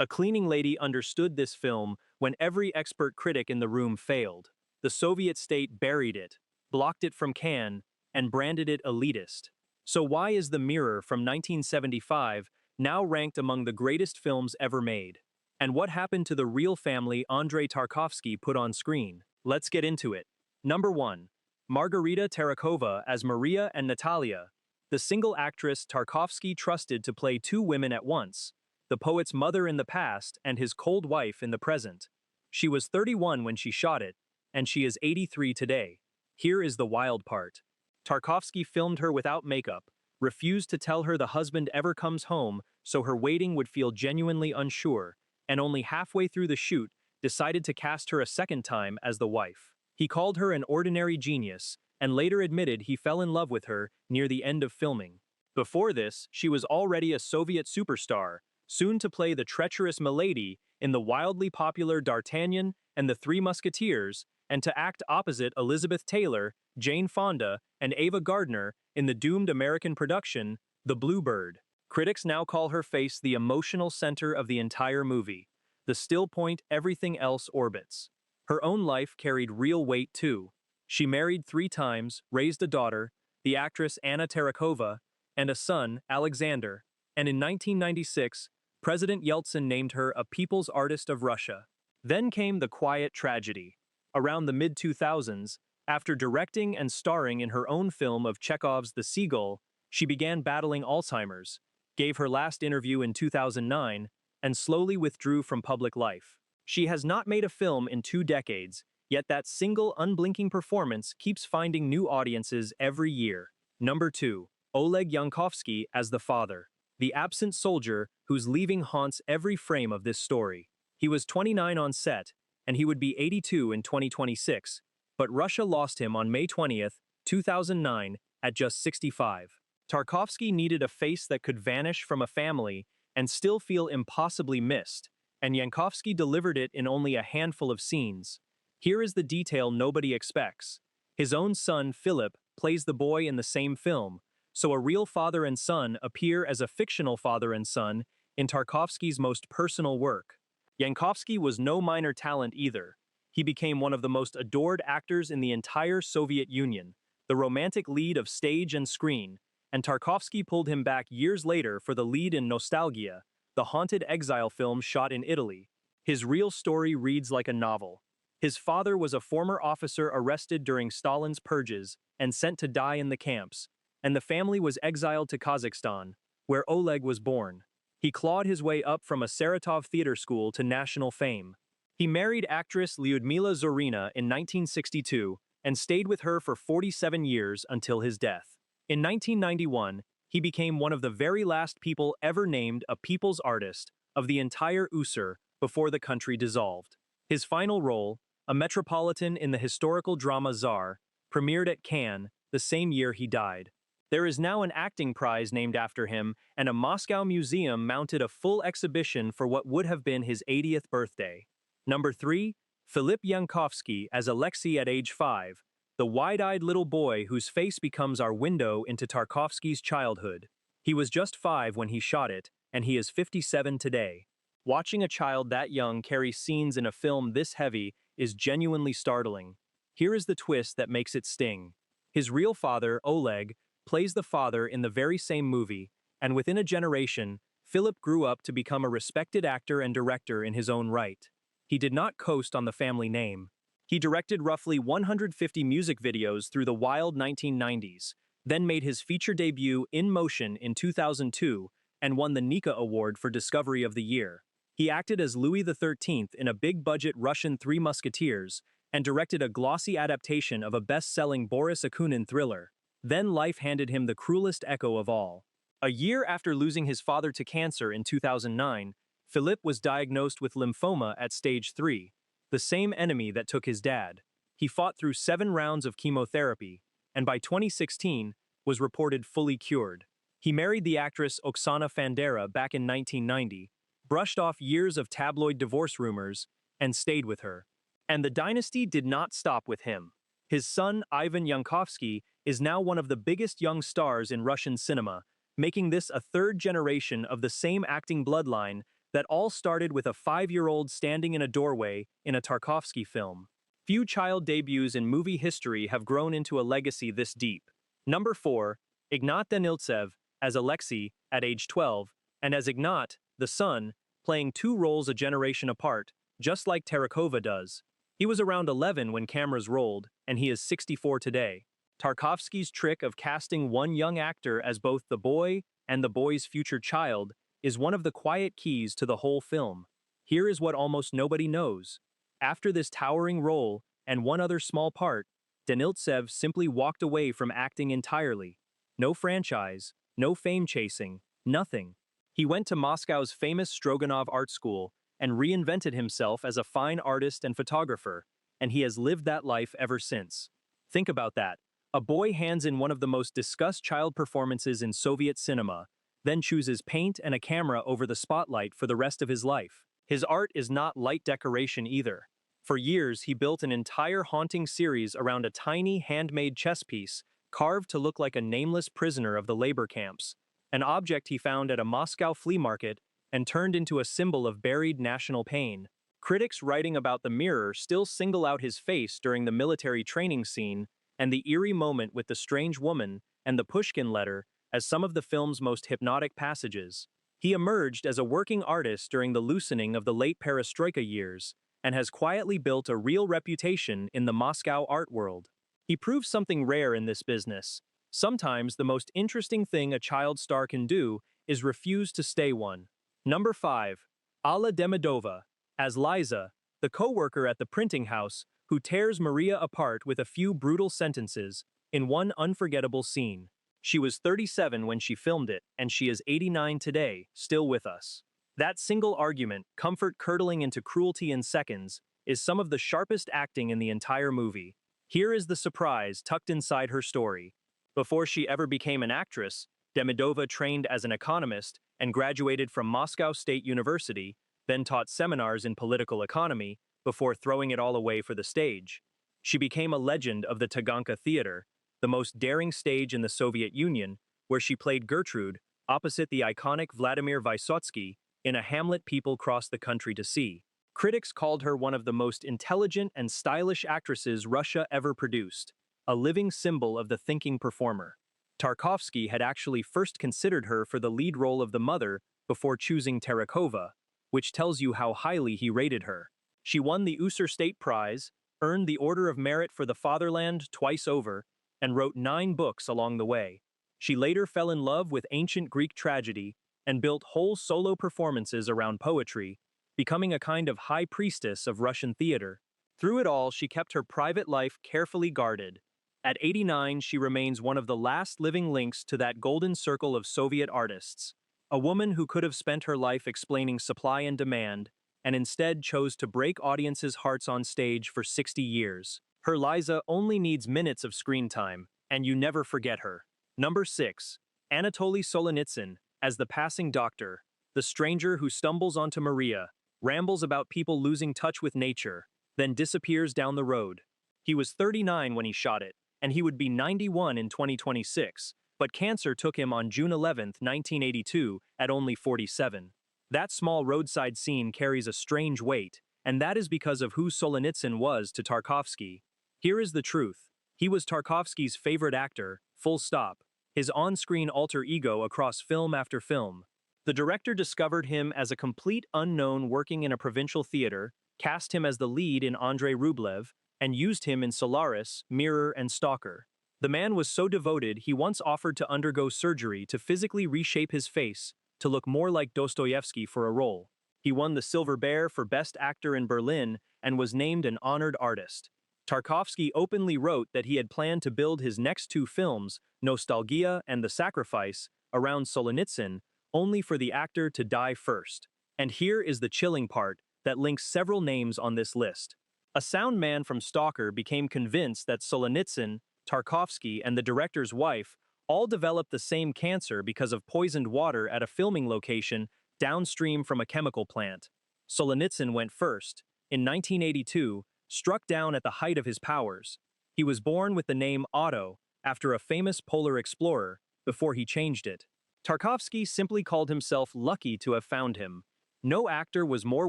A cleaning lady understood this film when every expert critic in the room failed. The Soviet state buried it, blocked it from Cannes, and branded it elitist. So why is The Mirror from 1975 now ranked among the greatest films ever made? And what happened to the real family Andrei Tarkovsky put on screen? Let's get into it. Number 1. Margarita Terrakova as Maria and Natalia, the single actress Tarkovsky trusted to play two women at once, the poet's mother in the past and his cold wife in the present. She was 31 when she shot it, and she is 83 today. Here is the wild part. Tarkovsky filmed her without makeup, refused to tell her the husband ever comes home so her waiting would feel genuinely unsure, and only halfway through the shoot decided to cast her a second time as the wife. He called her an ordinary genius, and later admitted he fell in love with her near the end of filming. Before this, she was already a Soviet superstar, soon to play the treacherous Milady in the wildly popular D'Artagnan and the Three Musketeers, and to act opposite Elizabeth Taylor, Jane Fonda, and Ava Gardner in the doomed American production, The Bluebird. Critics now call her face the emotional center of the entire movie, the still point everything else orbits. Her own life carried real weight too. She married 3 times, raised a daughter, the actress Anna Terrakova, and a son, Alexander, and in 1996, President Yeltsin named her a People's Artist of Russia. Then came the quiet tragedy. Around the mid-2000s, after directing and starring in her own film of Chekhov's The Seagull, she began battling Alzheimer's, gave her last interview in 2009, and slowly withdrew from public life. She has not made a film in 2 decades, yet that single unblinking performance keeps finding new audiences every year. Number 2. Oleg Yankovsky as the father, the absent soldier whose leaving haunts every frame of this story. He was 29 on set, and he would be 82 in 2026, but Russia lost him on May 20th, 2009, at just 65. Tarkovsky needed a face that could vanish from a family and still feel impossibly missed, and Yankovsky delivered it in only a handful of scenes. Here is the detail nobody expects. His own son, Philip, plays the boy in the same film, so a real father and son appear as a fictional father and son in Tarkovsky's most personal work. Yankovsky was no minor talent either. He became one of the most adored actors in the entire Soviet Union, the romantic lead of stage and screen, and Tarkovsky pulled him back years later for the lead in Nostalgia, the haunted exile film shot in Italy. His real story reads like a novel. His father was a former officer arrested during Stalin's purges and sent to die in the camps, and the family was exiled to Kazakhstan, where Oleg was born. He clawed his way up from a Saratov theater school to national fame. He married actress Lyudmila Zorina in 1962 and stayed with her for 47 years until his death. In 1991, he became one of the very last people ever named a People's Artist of the entire USSR before the country dissolved. His final role, a Metropolitan in the historical drama Tsar, premiered at Cannes the same year he died. There is now an acting prize named after him, and a Moscow museum mounted a full exhibition for what would have been his 80th birthday. Number 3. Filip Yankovsky as Alexei at age 5, the wide-eyed little boy whose face becomes our window into Tarkovsky's childhood. He was just 5 when he shot it, and he is 57 today. Watching a child that young carry scenes in a film this heavy is genuinely startling. Here is the twist that makes it sting. His real father, Oleg, plays the father in the very same movie, and within a generation, Philip grew up to become a respected actor and director in his own right. He did not coast on the family name. He directed roughly 150 music videos through the wild 1990s, then made his feature debut In Motion in 2002 and won the Nika Award for Discovery of the Year. He acted as Louis XIII in a big-budget Russian Three Musketeers and directed a glossy adaptation of a best-selling Boris Akunin thriller. Then life handed him the cruelest echo of all. A year after losing his father to cancer in 2009, Philip was diagnosed with lymphoma at stage 3, the same enemy that took his dad. He fought through 7 rounds of chemotherapy, and by 2016, was reported fully cured. He married the actress Oksana Fandera back in 1990, brushed off years of tabloid divorce rumors, and stayed with her. And the dynasty did not stop with him. His son, Ivan Yankovsky, is now one of the biggest young stars in Russian cinema, making this a 3rd generation of the same acting bloodline That all started with a 5-year-old standing in a doorway in a Tarkovsky film. Few child debuts in movie history have grown into a legacy this deep. Number 4, Ignat Daniltsev as Alexei at age 12, and as Ignat, the son, playing two roles a generation apart, just like Tarakova does. He was around 11 when cameras rolled, and he is 64 today. Tarkovsky's trick of casting one young actor as both the boy and the boy's future child is one of the quiet keys to the whole film. Here is what almost nobody knows. After this towering role and one other small part, Daniltsev simply walked away from acting entirely. No franchise, no fame chasing, nothing. He went to Moscow's famous Stroganov Art School and reinvented himself as a fine artist and photographer, and he has lived that life ever since. Think about that. A boy hands in one of the most discussed child performances in Soviet cinema, then chooses paint and a camera over the spotlight for the rest of his life. His art is not light decoration either. For years, he built an entire haunting series around a tiny handmade chess piece, carved to look like a nameless prisoner of the labor camps, an object he found at a Moscow flea market and turned into a symbol of buried national pain. Critics writing about the mirror still single out his face during the military training scene and the eerie moment with the strange woman and the Pushkin letter as some of the film's most hypnotic passages. He emerged as a working artist during the loosening of the late perestroika years and has quietly built a real reputation in the Moscow art world. He proves something rare in this business. Sometimes the most interesting thing a child star can do is refuse to stay one. Number 5. Alla Demidova as Liza, the co-worker at the printing house who tears Maria apart with a few brutal sentences in one unforgettable scene. She was 37 when she filmed it, and she is 89 today, still with us. That single argument, comfort curdling into cruelty in seconds, is some of the sharpest acting in the entire movie. Here is the surprise tucked inside her story. Before she ever became an actress, Demidova trained as an economist and graduated from Moscow State University, then taught seminars in political economy, before throwing it all away for the stage. She became a legend of the Taganka Theater, the most daring stage in the Soviet Union, where she played Gertrude, opposite the iconic Vladimir Vysotsky, in a Hamlet people crossed the country to see. Critics called her one of the most intelligent and stylish actresses Russia ever produced, a living symbol of the thinking performer. Tarkovsky had actually first considered her for the lead role of the mother before choosing Tarakova, which tells you how highly he rated her. She won the Usur State Prize, earned the Order of Merit for the Fatherland twice over, and wrote 9 books along the way. She later fell in love with ancient Greek tragedy and built whole solo performances around poetry, becoming a kind of high priestess of Russian theater. Through it all, she kept her private life carefully guarded. At 89, she remains one of the last living links to that golden circle of Soviet artists, a woman who could have spent her life explaining supply and demand, and instead chose to break audiences' hearts on stage for 60 years. Her Liza only needs minutes of screen time, and you never forget her. Number 6. Anatoly Solzhenitsyn as the passing doctor, the stranger who stumbles onto Maria, rambles about people losing touch with nature, then disappears down the road. He was 39 when he shot it, and he would be 91 in 2026, but cancer took him on June 11, 1982, at only 47. That small roadside scene carries a strange weight, and that is because of who Solzhenitsyn was to Tarkovsky. Here is the truth. He was Tarkovsky's favorite actor, full stop, his on-screen alter ego across film after film. The director discovered him as a complete unknown working in a provincial theater, cast him as the lead in Andrei Rublev, and used him in Solaris, Mirror, and Stalker. The man was so devoted he once offered to undergo surgery to physically reshape his face to look more like Dostoevsky for a role. He won the Silver Bear for Best Actor in Berlin and was named an honored artist. Tarkovsky openly wrote that he had planned to build his next 2 films, Nostalgia and The Sacrifice, around Solzhenitsyn, only for the actor to die first. And here is the chilling part that links several names on this list. A sound man from Stalker became convinced that Solzhenitsyn, Tarkovsky, and the director's wife all developed the same cancer because of poisoned water at a filming location downstream from a chemical plant. Solzhenitsyn went first, in 1982, struck down at the height of his powers. He was born with the name Otto, after a famous polar explorer, before he changed it. Tarkovsky simply called himself lucky to have found him. No actor was more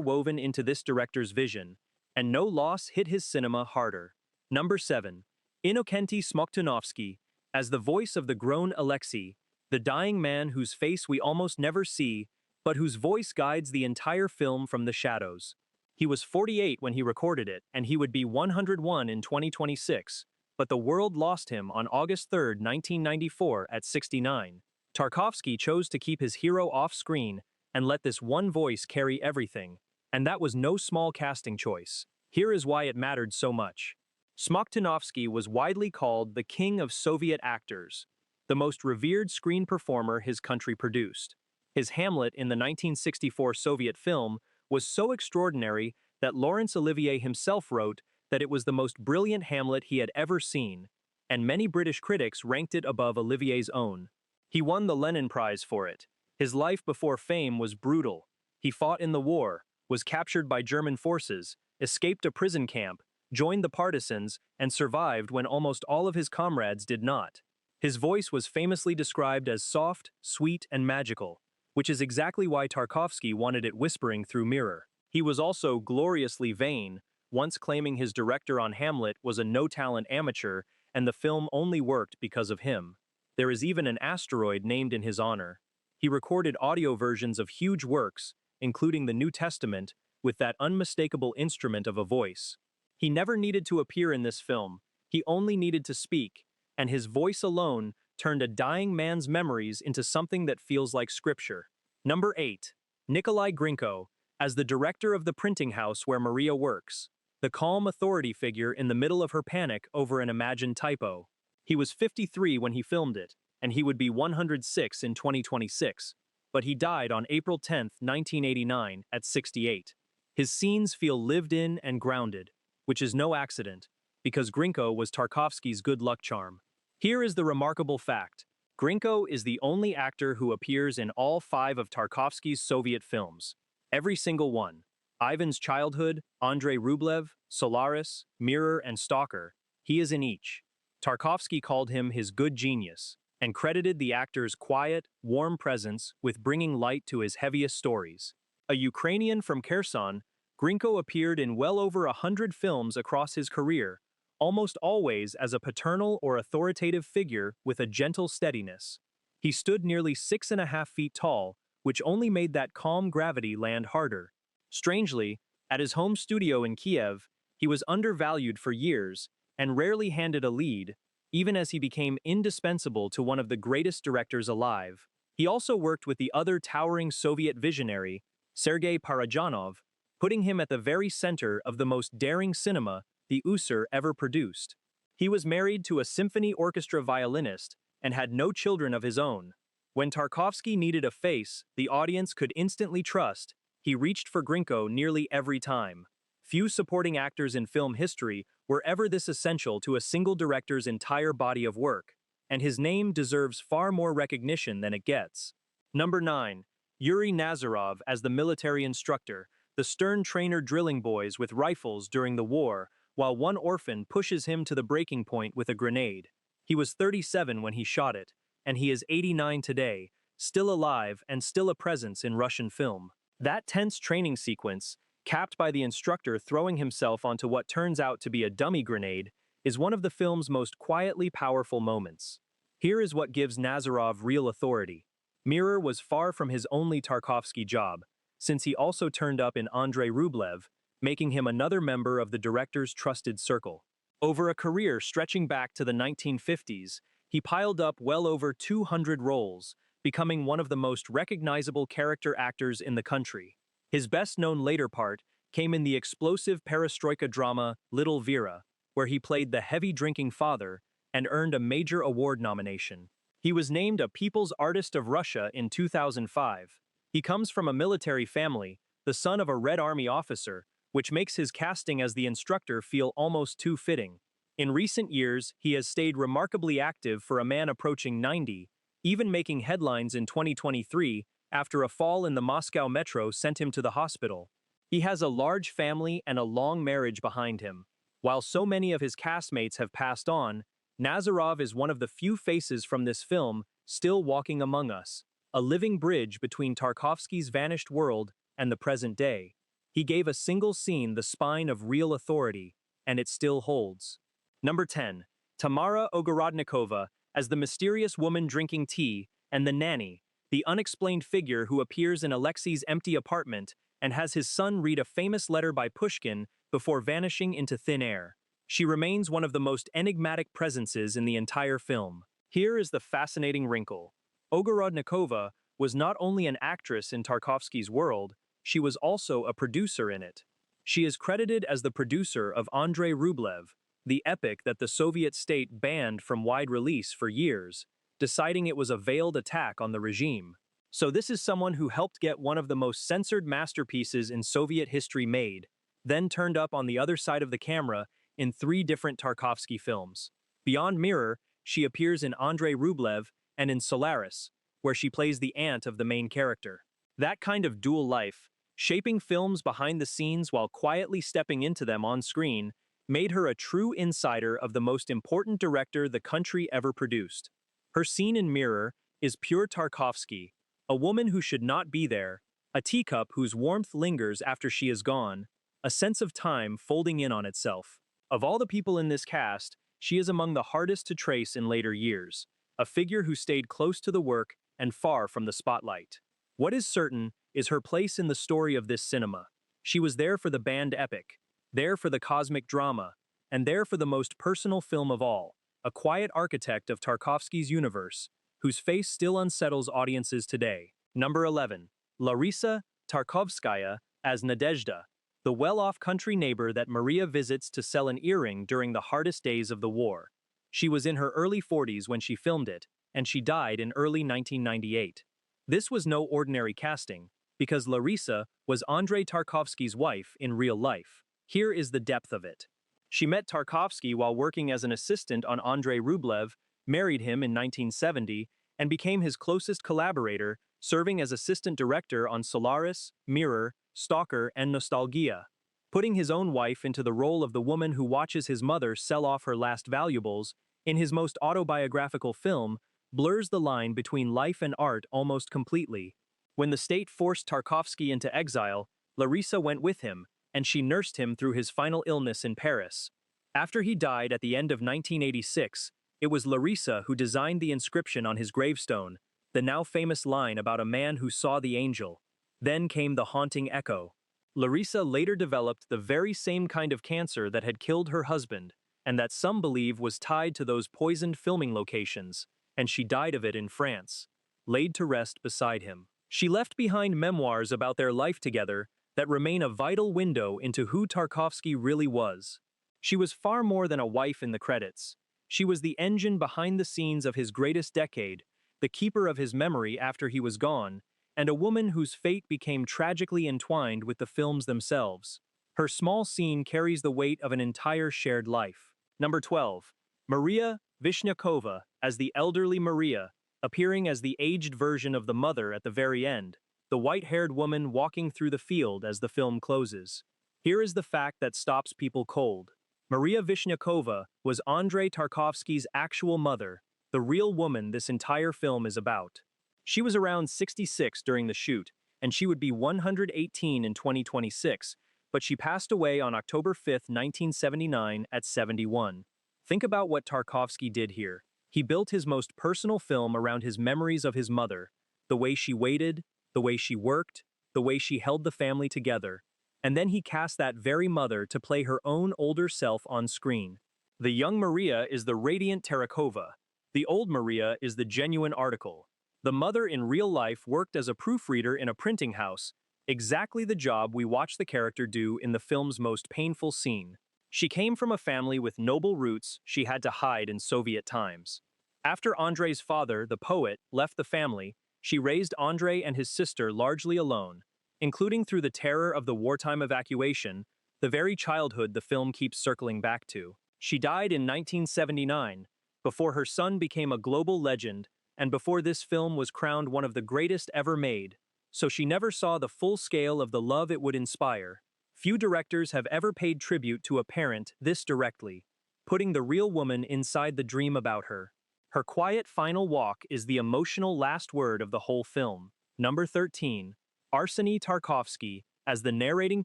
woven into this director's vision, and no loss hit his cinema harder. Number 7. Innokenty Smoktunovsky, as the voice of the grown Alexei, the dying man whose face we almost never see, but whose voice guides the entire film from the shadows. He was 48 when he recorded it, and he would be 101 in 2026, but the world lost him on August 3, 1994, at 69. Tarkovsky chose to keep his hero off screen and let this one voice carry everything, and that was no small casting choice. Here is why it mattered so much. Smoktunovsky was widely called the king of Soviet actors, the most revered screen performer his country produced. His Hamlet in the 1964 Soviet film was so extraordinary that Laurence Olivier himself wrote that it was the most brilliant Hamlet he had ever seen, and many British critics ranked it above Olivier's own. He won the Lenin Prize for it. His life before fame was brutal. He fought in the war, was captured by German forces, escaped a prison camp, joined the partisans, and survived when almost all of his comrades did not. His voice was famously described as soft, sweet, and magical, which is exactly why Tarkovsky wanted it whispering through Mirror. He was also gloriously vain, once claiming his director on Hamlet was a no-talent amateur and the film only worked because of him. There is even an asteroid named in his honor. He recorded audio versions of huge works, including the New Testament, with that unmistakable instrument of a voice. He never needed to appear in this film, he only needed to speak, and his voice alone turned a dying man's memories into something that feels like scripture. Number 8. Nikolai Grinko, as the director of the printing house where Maria works, the calm authority figure in the middle of her panic over an imagined typo. He was 53 when he filmed it, and he would be 106 in 2026, but he died on April 10, 1989, at 68. His scenes feel lived in and grounded, which is no accident, because Grinko was Tarkovsky's good luck charm. Here is the remarkable fact. Grinko is the only actor who appears in all 5 of Tarkovsky's Soviet films. Every single one. Ivan's Childhood, Andrei Rublev, Solaris, Mirror, and Stalker. He is in each. Tarkovsky called him his good genius, and credited the actor's quiet, warm presence with bringing light to his heaviest stories. A Ukrainian from Kherson, Grinko appeared in well over 100 films across his career, almost always as a paternal or authoritative figure with a gentle steadiness. He stood nearly 6.5 feet tall, which only made that calm gravity land harder. Strangely, at his home studio in Kiev, he was undervalued for years and rarely handed a lead, even as he became indispensable to one of the greatest directors alive. He also worked with the other towering Soviet visionary, Sergei Parajanov, putting him at the very center of the most daring cinema the USSR ever produced. He was married to a symphony orchestra violinist and had no children of his own. When Tarkovsky needed a face the audience could instantly trust, he reached for Grinko nearly every time. Few supporting actors in film history were ever this essential to a single director's entire body of work, and his name deserves far more recognition than it gets. Number 9. Yuri Nazarov as the military instructor, the stern trainer drilling boys with rifles during the war, while one orphan pushes him to the breaking point with a grenade. He was 37 when he shot it, and he is 89 today, still alive and still a presence in Russian film. That tense training sequence, capped by the instructor throwing himself onto what turns out to be a dummy grenade, is one of the film's most quietly powerful moments. Here is what gives Nazarov real authority. Mirror was far from his only Tarkovsky job, since he also turned up in Andrei Rublev, making him another member of the director's trusted circle. Over a career stretching back to the 1950s, he piled up well over 200 roles, becoming one of the most recognizable character actors in the country. His best-known later part came in the explosive perestroika drama Little Vera, where he played the heavy-drinking father and earned a major award nomination. He was named a People's Artist of Russia in 2005. He comes from a military family, the son of a Red Army officer, which makes his casting as the instructor feel almost too fitting. In recent years, he has stayed remarkably active for a man approaching 90, even making headlines in 2023 after a fall in the Moscow metro sent him to the hospital. He has a large family and a long marriage behind him. While so many of his castmates have passed on, Nazarov is one of the few faces from this film still walking among us, a living bridge between Tarkovsky's vanished world and the present day. He gave a single scene the spine of real authority, and it still holds. Number 10. Tamara Ogorodnikova as the mysterious woman drinking tea, and the nanny, the unexplained figure who appears in Alexei's empty apartment and has his son read a famous letter by Pushkin before vanishing into thin air. She remains one of the most enigmatic presences in the entire film. Here is the fascinating wrinkle. Ogorodnikova was not only an actress in Tarkovsky's world, she was also a producer in it. She is credited as the producer of Andrei Rublev, the epic that the Soviet state banned from wide release for years, deciding it was a veiled attack on the regime. So this is someone who helped get one of the most censored masterpieces in Soviet history made, then turned up on the other side of the camera in 3 different Tarkovsky films. Beyond Mirror, she appears in Andrei Rublev and in Solaris, where she plays the aunt of the main character. That kind of dual life, shaping films behind the scenes while quietly stepping into them on screen, made her a true insider of the most important director the country ever produced. Her scene in Mirror is pure Tarkovsky, a woman who should not be there, a teacup whose warmth lingers after she is gone, a sense of time folding in on itself. Of all the people in this cast, she is among the hardest to trace in later years, a figure who stayed close to the work and far from the spotlight. What is certain is her place in the story of this cinema. She was there for the banned epic, there for the cosmic drama, and there for the most personal film of all, a quiet architect of Tarkovsky's universe, whose face still unsettles audiences today. Number 11. Larisa Tarkovskaya as Nadezhda, the well-off country neighbor that Maria visits to sell an earring during the hardest days of the war. She was in her early 40s when she filmed it, and she died in early 1998. This was no ordinary casting, because Larisa was Andrei Tarkovsky's wife in real life. Here is the depth of it. She met Tarkovsky while working as an assistant on Andrei Rublev, married him in 1970, and became his closest collaborator, serving as assistant director on Solaris, Mirror, Stalker, and Nostalgia. Putting his own wife into the role of the woman who watches his mother sell off her last valuables, in his most autobiographical film, blurs the line between life and art almost completely. When the state forced Tarkovsky into exile, Larisa went with him, and she nursed him through his final illness in Paris. After he died at the end of 1986, it was Larisa who designed the inscription on his gravestone, the now famous line about a man who saw the angel. Then came the haunting echo. Larisa later developed the very same kind of cancer that had killed her husband, and that some believe was tied to those poisoned filming locations, and she died of it in France, laid to rest beside him. She left behind memoirs about their life together that remain a vital window into who Tarkovsky really was. She was far more than a wife in the credits. She was the engine behind the scenes of his greatest decade, the keeper of his memory after he was gone, and a woman whose fate became tragically entwined with the films themselves. Her small scene carries the weight of an entire shared life. Number 12. Maria Vishnyakova as the elderly Maria, appearing as the aged version of the mother at the very end, the white-haired woman walking through the field as the film closes. Here is the fact that stops people cold. Maria Vishnyakova was Andrei Tarkovsky's actual mother, the real woman this entire film is about. She was around 66 during the shoot, and she would be 118 in 2026, but she passed away on October 5, 1979 at 71. Think about what Tarkovsky did here. He built his most personal film around his memories of his mother, the way she waited, the way she worked, the way she held the family together, and then he cast that very mother to play her own older self on screen. The young Maria is the radiant Terekova. The old Maria is the genuine article. The mother in real life worked as a proofreader in a printing house, exactly the job we watch the character do in the film's most painful scene. She came from a family with noble roots she had to hide in Soviet times. After Andrei's father, the poet, left the family, she raised Andrei and his sister largely alone, including through the terror of the wartime evacuation, the very childhood the film keeps circling back to. She died in 1979, before her son became a global legend and before this film was crowned one of the greatest ever made, so she never saw the full scale of the love it would inspire. Few directors have ever paid tribute to a parent this directly, putting the real woman inside the dream about her. Her quiet final walk is the emotional last word of the whole film. Number 13. Arseny Tarkovsky, as the narrating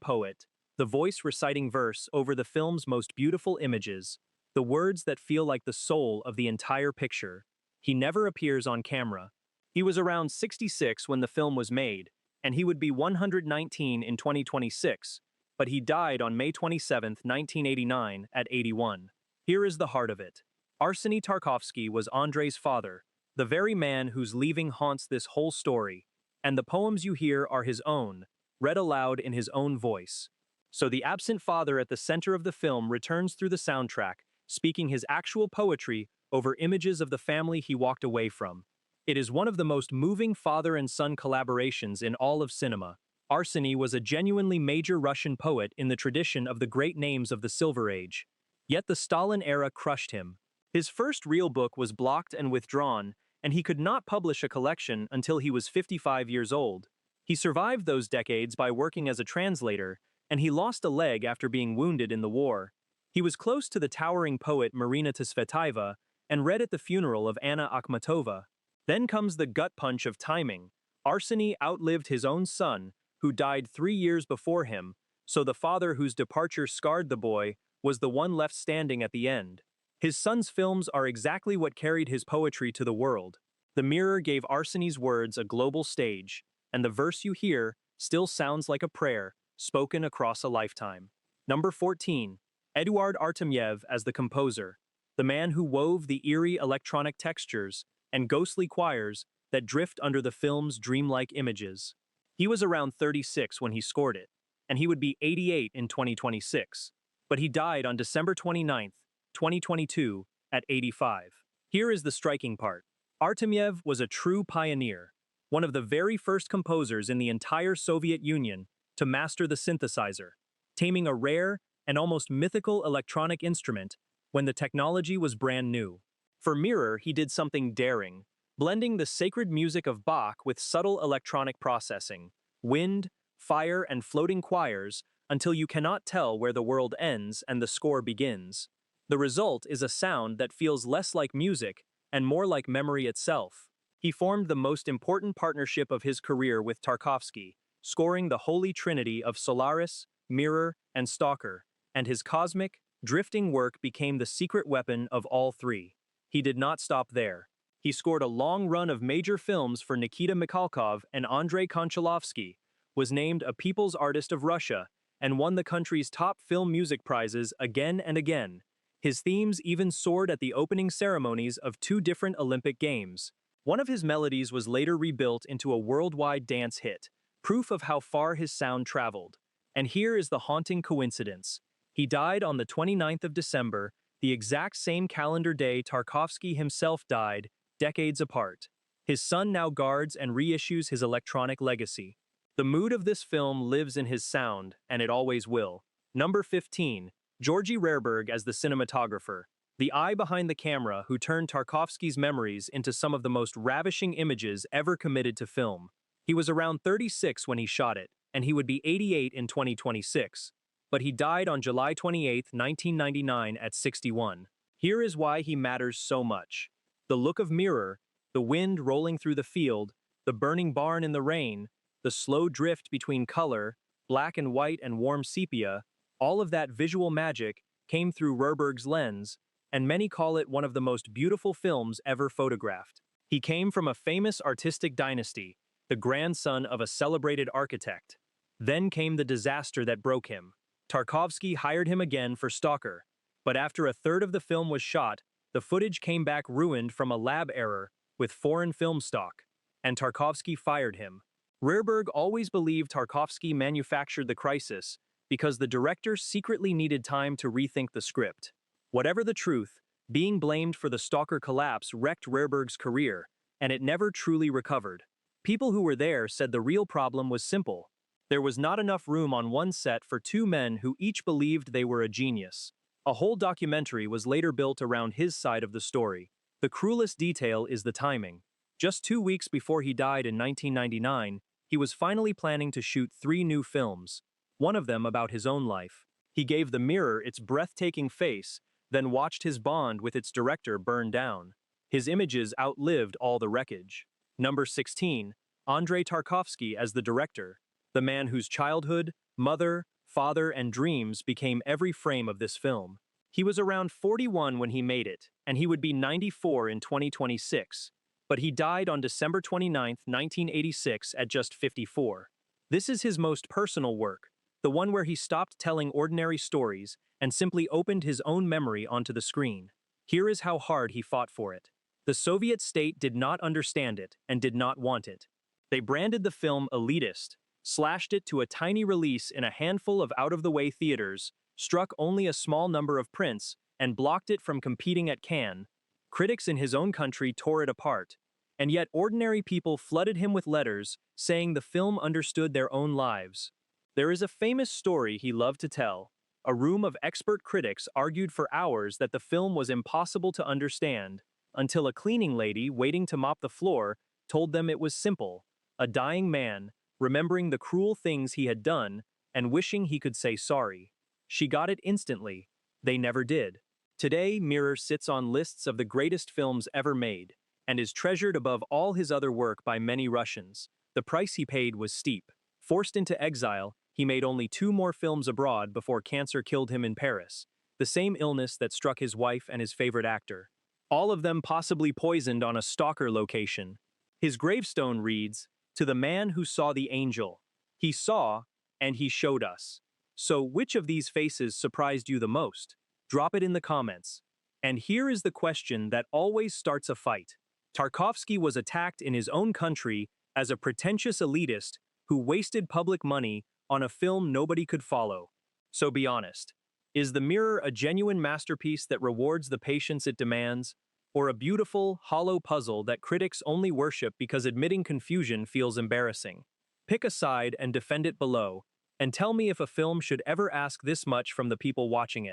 poet, the voice reciting verse over the film's most beautiful images, the words that feel like the soul of the entire picture. He never appears on camera. He was around 66 when the film was made, and he would be 119 in 2026, but he died on May 27, 1989, at 81. Here is the heart of it. Arseny Tarkovsky was Andrei's father, the very man whose leaving haunts this whole story, and the poems you hear are his own, read aloud in his own voice. So the absent father at the center of the film returns through the soundtrack, speaking his actual poetry over images of the family he walked away from. It is one of the most moving father and son collaborations in all of cinema. Arseny was a genuinely major Russian poet in the tradition of the great names of the Silver Age. Yet the Stalin era crushed him. His first real book was blocked and withdrawn, and he could not publish a collection until he was 55 years old. He survived those decades by working as a translator, and he lost a leg after being wounded in the war. He was close to the towering poet Marina Tsvetaeva and read at the funeral of Anna Akhmatova. Then comes the gut punch of timing. Arseny outlived his own son, who died 3 years before him, so the father whose departure scarred the boy was the one left standing at the end. His son's films are exactly what carried his poetry to the world. The Mirror gave Arseny's words a global stage, and the verse you hear still sounds like a prayer, spoken across a lifetime. Number 14. Eduard Artemyev as the composer, the man who wove the eerie electronic textures and ghostly choirs that drift under the film's dreamlike images. He was around 36 when he scored it, and he would be 88 in 2026. But he died on December 29, 2022, at 85. Here is the striking part. Artemyev was a true pioneer, one of the very first composers in the entire Soviet Union to master the synthesizer, taming a rare and almost mythical electronic instrument when the technology was brand new. For Mirror, he did something daring, blending the sacred music of Bach with subtle electronic processing, wind, fire, and floating choirs until you cannot tell where the world ends and the score begins. The result is a sound that feels less like music and more like memory itself. He formed the most important partnership of his career with Tarkovsky, scoring the holy trinity of Solaris, Mirror, and Stalker, and his cosmic, drifting work became the secret weapon of all three. He did not stop there. He scored a long run of major films for Nikita Mikhalkov, and Andrei Konchalovsky, was named a People's Artist of Russia, and won the country's top film music prizes again and again. His themes even soared at the opening ceremonies of 2 different Olympic Games. One of his melodies was later rebuilt into a worldwide dance hit, proof of how far his sound traveled. And here is the haunting coincidence. He died on the 29th of December, the exact same calendar day Tarkovsky himself died, decades apart. His son now guards and reissues his electronic legacy. The mood of this film lives in his sound, and it always will. Number 15. Georgy Rarberg as the cinematographer, the eye behind the camera who turned Tarkovsky's memories into some of the most ravishing images ever committed to film. He was around 36 when he shot it, and he would be 88 in 2026. But he died on July 28, 1999 at 61. Here is why he matters so much. The look of Mirror, the wind rolling through the field, the burning barn in the rain, the slow drift between color, black and white and warm sepia, all of that visual magic came through Rarberg's lens, and many call it one of the most beautiful films ever photographed. He came from a famous artistic dynasty, the grandson of a celebrated architect. Then came the disaster that broke him. Tarkovsky hired him again for Stalker, but after a third of the film was shot, the footage came back ruined from a lab error with foreign film stock, and Tarkovsky fired him. Rarberg always believed Tarkovsky manufactured the crisis because the director secretly needed time to rethink the script. Whatever the truth, being blamed for the Stalker collapse wrecked Rarberg's career, and it never truly recovered. People who were there said the real problem was simple. There was not enough room on one set for 2 men who each believed they were a genius. A whole documentary was later built around his side of the story. The cruelest detail is the timing. Just 2 weeks before he died in 1999, he was finally planning to shoot 3 new films, one of them about his own life. He gave The Mirror its breathtaking face, then watched his bond with its director burn down. His images outlived all the wreckage. Number 16. Andrei Tarkovsky as the director, the man whose childhood, mother, father, and dreams became every frame of this film. He was around 41 when he made it, and he would be 94 in 2026, but he died on December 29, 1986 at just 54. This is his most personal work, the one where he stopped telling ordinary stories and simply opened his own memory onto the screen. Here is how hard he fought for it. The Soviet state did not understand it and did not want it. They branded the film elitist, slashed it to a tiny release in a handful of out-of-the-way theaters, struck only a small number of prints, and blocked it from competing at Cannes. Critics in his own country tore it apart, and yet ordinary people flooded him with letters saying the film understood their own lives. There is a famous story he loved to tell. A room of expert critics argued for hours that the film was impossible to understand, until a cleaning lady waiting to mop the floor told them it was simple: a dying man, remembering the cruel things he had done, and wishing he could say sorry. She got it instantly. They never did. Today, Mirror sits on lists of the greatest films ever made, and is treasured above all his other work by many Russians. The price he paid was steep. Forced into exile, he made only 2 more films abroad before cancer killed him in Paris, the same illness that struck his wife and his favorite actor. All of them possibly poisoned on a stalker location. His gravestone reads, "To the man who saw the angel. He saw, and he showed us." So which of these faces surprised you the most? Drop it in the comments. And here is the question that always starts a fight. Tarkovsky was attacked in his own country as a pretentious elitist who wasted public money on a film nobody could follow. So be honest. Is The Mirror a genuine masterpiece that rewards the patience it demands, or a beautiful, hollow puzzle that critics only worship because admitting confusion feels embarrassing? Pick a side and defend it below, and tell me if a film should ever ask this much from the people watching it.